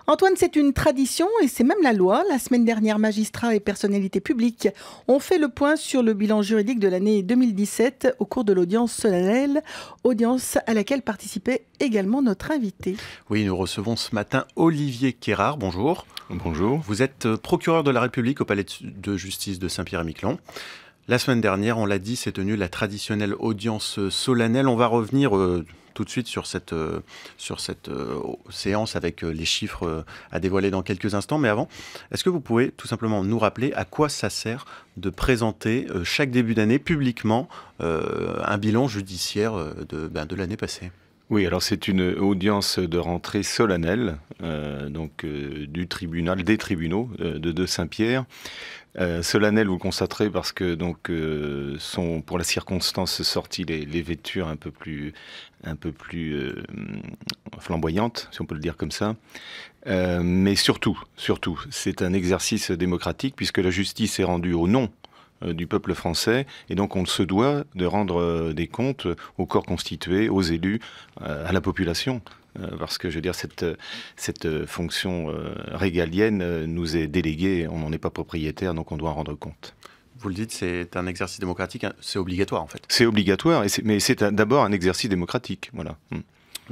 Antoine, c'est une tradition et c'est même la loi. La semaine dernière, magistrats et personnalités publiques ont fait le point sur le bilan juridique de l'année 2017 au cours de l'audience solennelle, audience à laquelle participait également notre invité. Oui, nous recevons ce matin Olivier Quérard. Bonjour. Bonjour. Vous êtes procureur de la République au palais de justice de Saint-Pierre-et-Miquelon. La semaine dernière, on l'a dit, s'est tenue la traditionnelle audience solennelle. On va revenir tout de suite sur cette séance avec les chiffres à dévoiler dans quelques instants. Mais avant, est-ce que vous pouvez tout simplement nous rappeler à quoi ça sert de présenter chaque début d'année publiquement un bilan judiciaire de l'année passée ? Oui, alors c'est une audience de rentrée solennelle du tribunal, des tribunaux de Saint-Pierre. Solennelle, vous le constaterez, parce que sont pour la circonstance sorties les vêtures un peu plus flamboyantes, si on peut le dire comme ça. Mais surtout, c'est un exercice démocratique puisque la justice est rendue au nom du peuple français, et donc on se doit de rendre des comptes au corps constitué, aux élus, à la population. Parce que, je veux dire, cette fonction régalienne nous est déléguée, on n'en est pas propriétaire, donc on doit en rendre compte. Vous le dites, c'est un exercice démocratique, c'est obligatoire en fait. C'est obligatoire, mais c'est d'abord un exercice démocratique, voilà.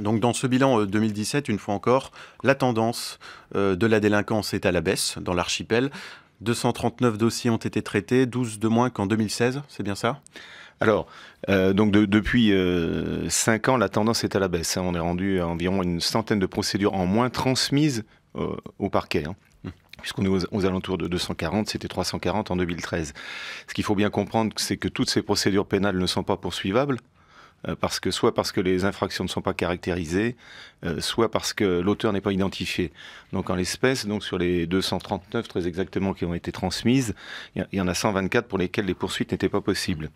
Donc dans ce bilan 2017, une fois encore, la tendance de la délinquance est à la baisse dans l'archipel. 239 dossiers ont été traités, 12 de moins qu'en 2016, c'est bien ça ? Alors, depuis 5 ans, la tendance est à la baisse. On est rendu à environ une centaine de procédures en moins transmises au parquet. Puisqu'on est aux alentours de 240, c'était 340 en 2013. Ce qu'il faut bien comprendre, c'est que toutes ces procédures pénales ne sont pas poursuivables. Soit parce que les infractions ne sont pas caractérisées, soit parce que l'auteur n'est pas identifié. Donc en l'espèce, sur les 239 très exactement qui ont été transmises, il y en a 124 pour lesquelles les poursuites n'étaient pas possibles.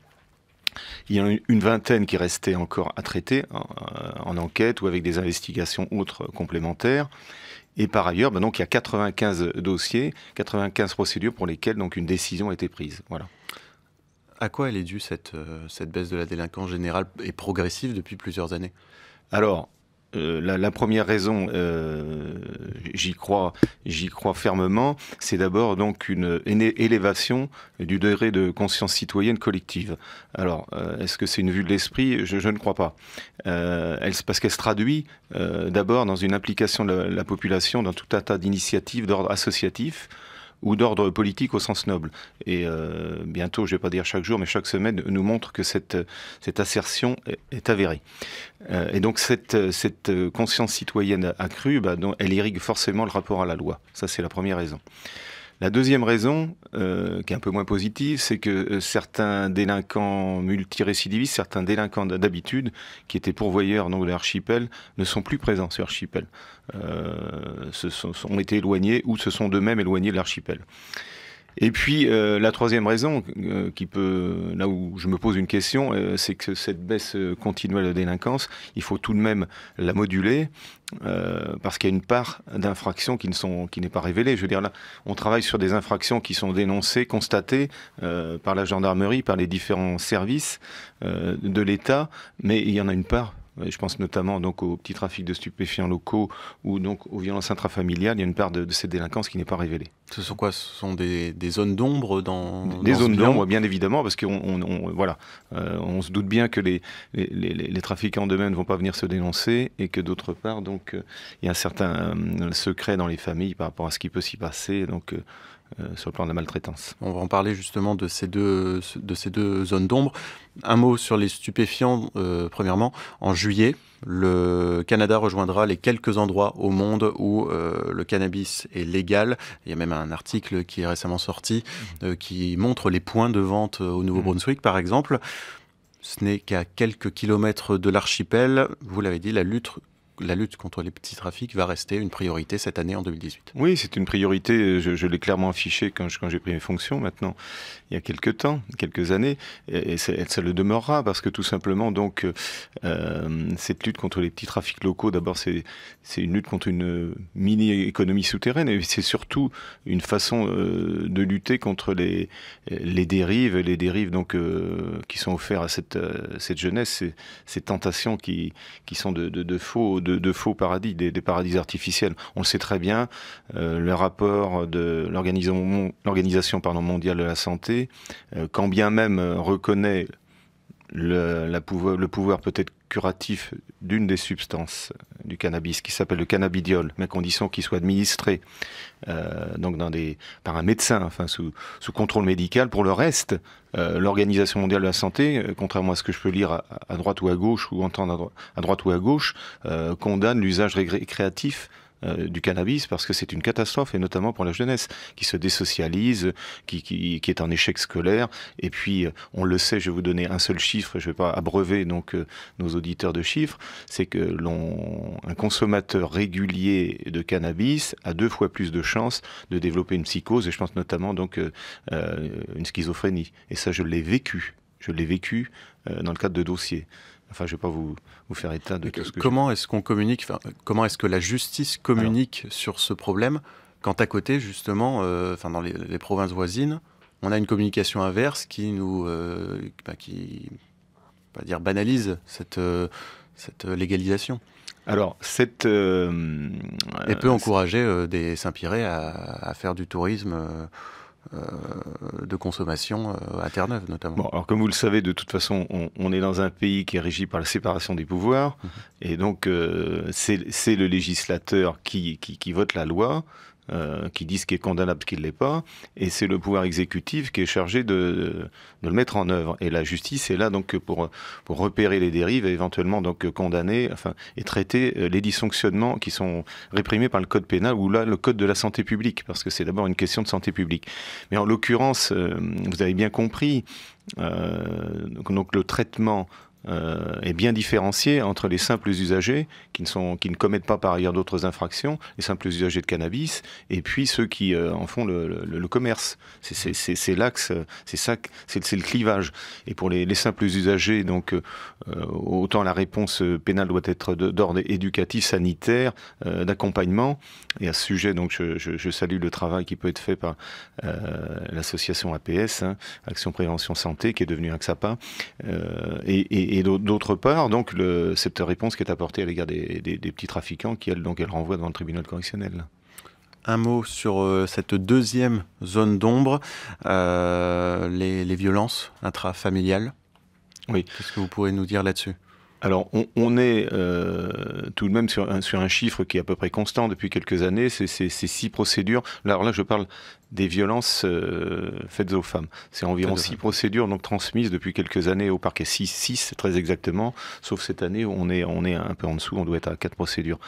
Il y en a une vingtaine qui restaient encore à traiter en enquête ou avec des investigations autres complémentaires. Et par ailleurs, il y a 95 dossiers, 95 procédures pour lesquelles une décision a été prise. Voilà. À quoi elle est due cette baisse de la délinquance générale et progressive depuis plusieurs années ? Alors, la première raison, j'y crois fermement, c'est d'abord une élévation du degré de conscience citoyenne collective. Alors, est-ce que c'est une vue de l'esprit ? Je ne crois pas. Parce qu'elle se traduit d'abord dans une implication de la population dans tout un tas d'initiatives d'ordre associatif ou d'ordre politique au sens noble. Et bientôt, je ne vais pas dire chaque jour, mais chaque semaine nous montre que cette assertion est avérée. Et donc cette conscience citoyenne accrue, elle irrigue forcément le rapport à la loi. Ça, c'est la première raison. La deuxième raison, qui est un peu moins positive, c'est que certains délinquants multirécidivistes, certains délinquants d'habitude, qui étaient pourvoyeurs de l'archipel, ne sont plus présents sur l'archipel. Ont été éloignés ou se sont d'eux-mêmes éloignés de l'archipel. Et puis, la troisième raison, là où je me pose une question, c'est que cette baisse continuelle de délinquance, il faut tout de même la moduler, parce qu'il y a une part d'infractions qui n'est pas révélée. Je veux dire, là, on travaille sur des infractions qui sont dénoncées, constatées par la gendarmerie, par les différents services de l'État, mais il y en a une part. Je pense notamment au petit trafic de stupéfiants locaux ou aux violences intrafamiliales. Il y a une part de cette délinquance qui n'est pas révélée. Ce sont quoi ? Ce sont des zones d'ombre dans des zones bilan ? d'ombre, bien évidemment, parce qu'on se doute bien que les trafiquants d'eux-mêmes ne vont pas venir se dénoncer et que d'autre part, il y a un certain secret dans les familles par rapport à ce qui peut s'y passer. Sur le plan de la maltraitance. On va en parler justement de ces deux zones d'ombre. Un mot sur les stupéfiants. Premièrement, en juillet, le Canada rejoindra les quelques endroits au monde où le cannabis est légal. Il y a même un article qui est récemment sorti qui montre les points de vente au Nouveau-Brunswick, par exemple. Ce n'est qu'à quelques kilomètres de l'archipel. Vous l'avez dit, la lutte contre les petits trafics va rester une priorité cette année en 2018. Oui, c'est une priorité. Je l'ai clairement affiché quand j'ai pris mes fonctions maintenant, il y a quelques années, et ça le demeurera parce que tout simplement, cette lutte contre les petits trafics locaux, d'abord, c'est une lutte contre une mini-économie souterraine, et c'est surtout une façon de lutter contre les dérives qui sont offertes à cette jeunesse, ces tentations qui sont de faux, de faux paradis, des paradis artificiels. On le sait très bien, le rapport de l'Organisation mondiale de la santé, quand bien même reconnaît le pouvoir peut-être curatif d'une des substances du cannabis qui s'appelle le cannabidiol, mais à condition qu'il soit administré donc par un médecin, enfin sous contrôle médical. Pour le reste, l'Organisation mondiale de la santé, contrairement à ce que je peux lire à droite ou à gauche ou entendre à droite ou à gauche, condamne l'usage récréatif du cannabis parce que c'est une catastrophe, et notamment pour la jeunesse qui se désocialise, qui est en échec scolaire. Et puis on le sait, je vais vous donner un seul chiffre, je ne vais pas abreuver donc nos auditeurs de chiffres, c'est que un consommateur régulier de cannabis a 2 fois plus de chances de développer une psychose, et je pense notamment donc une schizophrénie. Et ça, je l'ai vécu dans le cadre de dossiers. Enfin, je ne vais pas vous faire état de tout ce que comment est-ce qu'on communique, comment est-ce que la justice communique sur ce problème quand à côté, justement, dans les provinces voisines, on a une communication inverse qui nous banalise cette légalisation. Alors, et peut encourager des Saint-Piré à faire du tourisme de consommation à Terre-Neuve, notamment. Bon, alors comme vous le savez, de toute façon, on est dans un pays qui est régi par la séparation des pouvoirs, et donc c'est le législateur qui vote la loi, qui dit ce qui est condamnable, ce qui ne l'est pas, et c'est le pouvoir exécutif qui est chargé de le mettre en œuvre. Et la justice est là donc pour repérer les dérives et éventuellement donc condamner, et traiter les dysfonctionnements qui sont réprimés par le code pénal ou là le code de la santé publique, parce que c'est d'abord une question de santé publique. Mais en l'occurrence, vous avez bien compris, donc le traitement est bien différencié entre les simples usagers qui ne commettent pas par ailleurs d'autres infractions, les simples usagers de cannabis, et puis ceux qui en font le commerce. C'est l'axe, c'est le clivage. Et pour les simples usagers, donc autant la réponse pénale doit être d'ordre éducatif, sanitaire, d'accompagnement. Et à ce sujet, donc je salue le travail qui peut être fait par l'association APS, Action Prévention Santé, qui est devenue AXAPA, et d'autre part, donc, cette réponse qui est apportée à l'égard des petits trafiquants, elle renvoie devant le tribunal correctionnel. Un mot sur cette deuxième zone d'ombre, les violences intrafamiliales. Oui. Qu'est-ce que vous pourrez nous dire là-dessus ? Alors, on est tout de même sur un chiffre qui est à peu près constant depuis quelques années, c'est 6 procédures. Alors là, je parle des violences faites aux femmes. C'est environ 6 procédures donc transmises depuis quelques années au parquet. 6 très exactement, sauf cette année où on est un peu en dessous, on doit être à 4 procédures.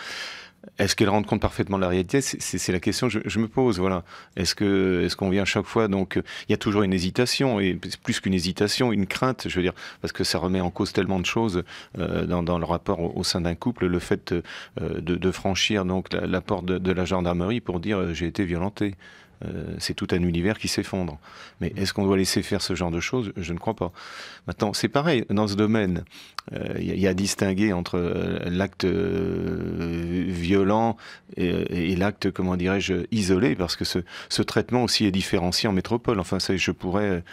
Est-ce qu'elle rend compte parfaitement de la réalité ? C'est la question que je me pose. Voilà. Est-ce qu'on vient chaque fois, donc il y a toujours une hésitation, et plus qu'une hésitation, une crainte, je veux dire, parce que ça remet en cause tellement de choses dans le rapport au sein d'un couple, le fait de franchir donc la porte de la gendarmerie pour dire j'ai été violenté. C'est tout un univers qui s'effondre. Mais est-ce qu'on doit laisser faire ce genre de choses ? Je ne crois pas. Maintenant, c'est pareil, dans ce domaine, il y a à distinguer entre l'acte violent et l'acte, comment dirais-je, isolé, parce que ce traitement aussi est différencié en métropole. Enfin, ça, je pourrais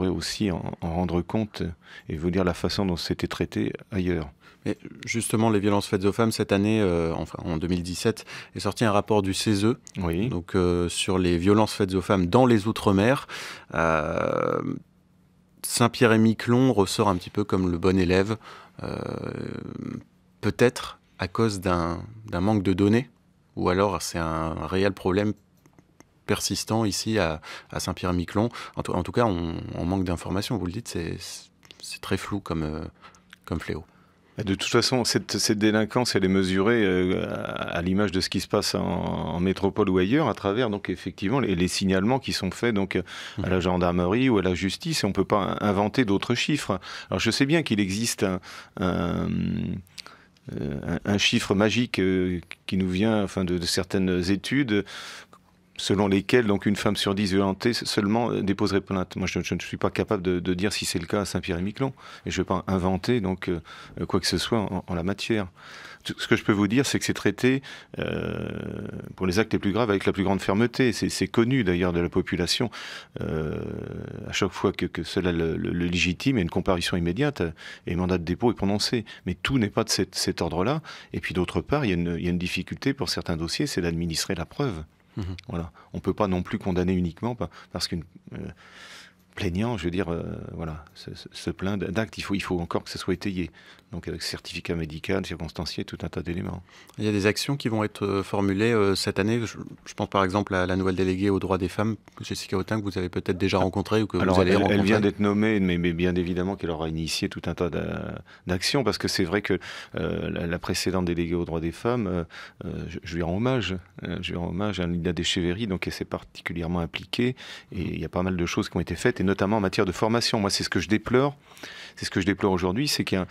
aussi en rendre compte et vous dire la façon dont c'était traité ailleurs. Mais justement, les violences faites aux femmes, cette année, en 2017, est sorti un rapport du CESE, oui. Donc, sur les violences faites aux femmes dans les Outre-mer. Saint-Pierre-et-Miquelon ressort un petit peu comme le bon élève, peut-être à cause d'un manque de données, ou alors c'est un réel problème persistant ici à Saint-Pierre-et-Miquelon. En tout cas, on manque d'informations, vous le dites, c'est très flou comme fléau. De toute façon, cette délinquance, elle est mesurée à l'image de ce qui se passe en métropole ou ailleurs, à travers donc effectivement les signalements qui sont faits donc à la gendarmerie ou à la justice. Et on ne peut pas inventer d'autres chiffres. Alors je sais bien qu'il existe un chiffre magique qui nous vient de certaines études selon lesquelles donc une femme sur 10 violentée seulement déposerait plainte. Moi, je ne suis pas capable de dire si c'est le cas à Saint-Pierre-et-Miquelon, et je ne vais pas inventer donc quoi que ce soit en la matière. Ce que je peux vous dire, c'est que c'est traité pour les actes les plus graves avec la plus grande fermeté. C'est connu d'ailleurs de la population. À chaque fois que cela le légitime, il y a une comparution immédiate et mandat de dépôt est prononcé. Mais tout n'est pas de cet ordre-là. Et puis d'autre part, il y a une difficulté pour certains dossiers, c'est d'administrer la preuve. Voilà. On ne peut pas non plus condamner uniquement parce qu'une plaignant, je veux dire, voilà, se plaint d'actes, il faut encore que ça soit étayé. Donc avec certificat médical, circonstancié, tout un tas d'éléments. Il y a des actions qui vont être formulées cette année. Je pense par exemple à la nouvelle déléguée aux droits des femmes, Jessica Autain, que vous avez peut-être déjà rencontrée ou que vous allez rencontrer. Elle vient d'être nommée, mais bien évidemment qu'elle aura initié tout un tas d'actions, parce que c'est vrai que la précédente déléguée aux droits des femmes, je lui rends hommage. Je lui rends hommage à Linda Deschévéry, donc elle s'est particulièrement impliquée, et il y a pas mal de choses qui ont été faites, et notamment en matière de formation. Moi, c'est ce que je déplore. C'est ce que je déplore aujourd'hui, c'est qu'il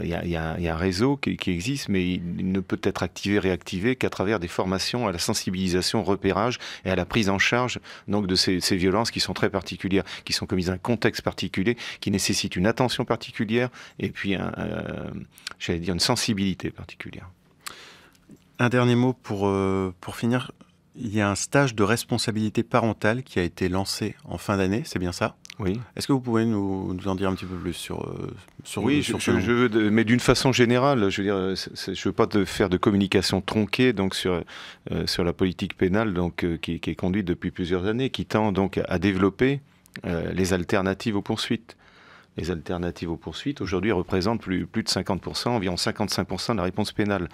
y a un réseau qui existe, mais il ne peut être activé, réactivé qu'à travers des formations à la sensibilisation, au repérage et à la prise en charge donc, de ces violences qui sont très particulières, qui sont commises dans un contexte particulier, qui nécessitent une attention particulière et puis, j'allais dire, une sensibilité particulière. Un dernier mot pour finir. Il y a un stage de responsabilité parentale qui a été lancé en fin d'année, c'est bien ça ? Oui. Est-ce que vous pouvez nous en dire un petit peu plus sur oui, je veux, mais d'une façon générale, je veux dire, je veux pas faire de communication tronquée donc sur la politique pénale donc qui est conduite depuis plusieurs années, qui tend donc à développer les alternatives aux poursuites. Les alternatives aux poursuites, aujourd'hui, représentent plus de 50%, environ 55% de la réponse pénale.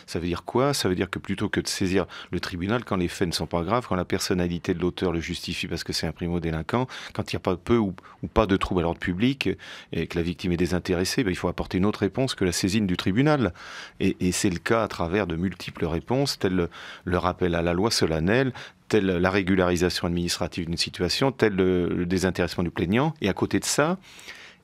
Ça veut dire quoi? Ça veut dire que plutôt que de saisir le tribunal quand les faits ne sont pas graves, quand la personnalité de l'auteur le justifie parce que c'est un primo-délinquant, quand il n'y a pas peu ou pas de trouble à l'ordre public et que la victime est désintéressée, il faut apporter une autre réponse que la saisine du tribunal. Et c'est le cas à travers de multiples réponses, telles le rappel à la loi solennelle, telle la régularisation administrative d'une situation, tel le désintéressement du plaignant. Et à côté de ça,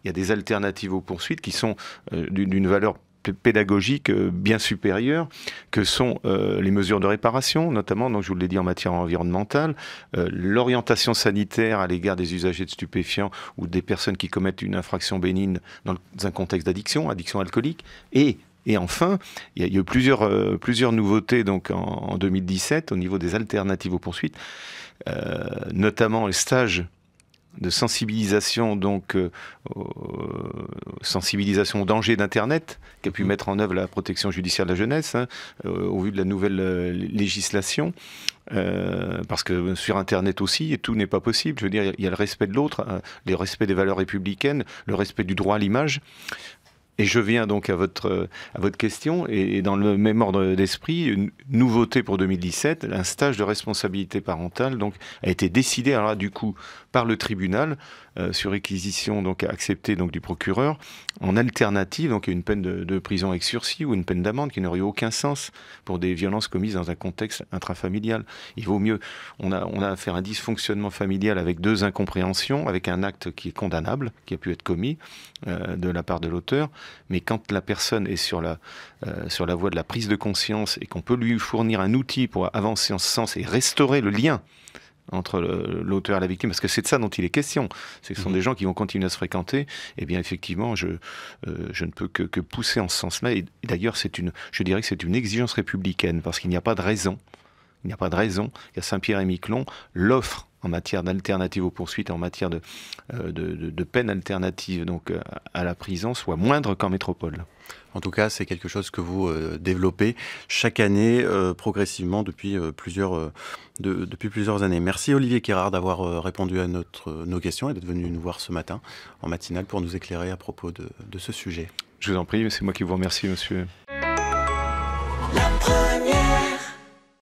il y a des alternatives aux poursuites qui sont d'une valeur pédagogique bien supérieure, que sont les mesures de réparation, notamment, donc je vous l'ai dit, en matière environnementale, l'orientation sanitaire à l'égard des usagers de stupéfiants ou des personnes qui commettent une infraction bénigne dans un contexte addiction alcoolique, et enfin, il y a eu plusieurs nouveautés donc, en 2017 au niveau des alternatives aux poursuites, notamment les stages de sensibilisation, donc sensibilisation au danger d'Internet, qu'a pu mettre en œuvre la protection judiciaire de la jeunesse, au vu de la nouvelle législation. Parce que sur Internet aussi, tout n'est pas possible. Je veux dire, il y a le respect de l'autre, le respect des valeurs républicaines, le respect du droit à l'image. Et je viens donc à votre question, et dans le même ordre d'esprit, une nouveauté pour 2017, un stage de responsabilité parentale donc, a été décidé, alors là, du coup, par le tribunal, sur réquisition donc, acceptée donc, du procureur, en alternative, donc une peine de prison avec sursis ou une peine d'amende qui n'aurait eu aucun sens pour des violences commises dans un contexte intrafamilial. Il vaut mieux, on a affaire à un dysfonctionnement familial avec deux incompréhensions, avec un acte qui est condamnable, qui a pu être commis de la part de l'auteur, mais quand la personne est sur la voie de la prise de conscience et qu'on peut lui fournir un outil pour avancer en ce sens et restaurer le lien entre l'auteur et la victime, parce que c'est de ça dont il est question. Ce sont des gens qui vont continuer à se fréquenter. Eh bien, effectivement, je ne peux que pousser en ce sens-là. Et d'ailleurs, je dirais que c'est une exigence républicaine, parce qu'il n'y a pas de raison. Il n'y a pas de raison qu'à Saint-Pierre-et-Miquelon, l'offre en matière d'alternative aux poursuites, en matière de peine alternative donc, à la prison, soit moindre qu'en métropole. En tout cas, c'est quelque chose que vous développez chaque année, progressivement, depuis plusieurs années. Merci Olivier Quérard d'avoir répondu à nos questions et d'être venu nous voir ce matin en matinale pour nous éclairer à propos de ce sujet. Je vous en prie, c'est moi qui vous remercie, monsieur.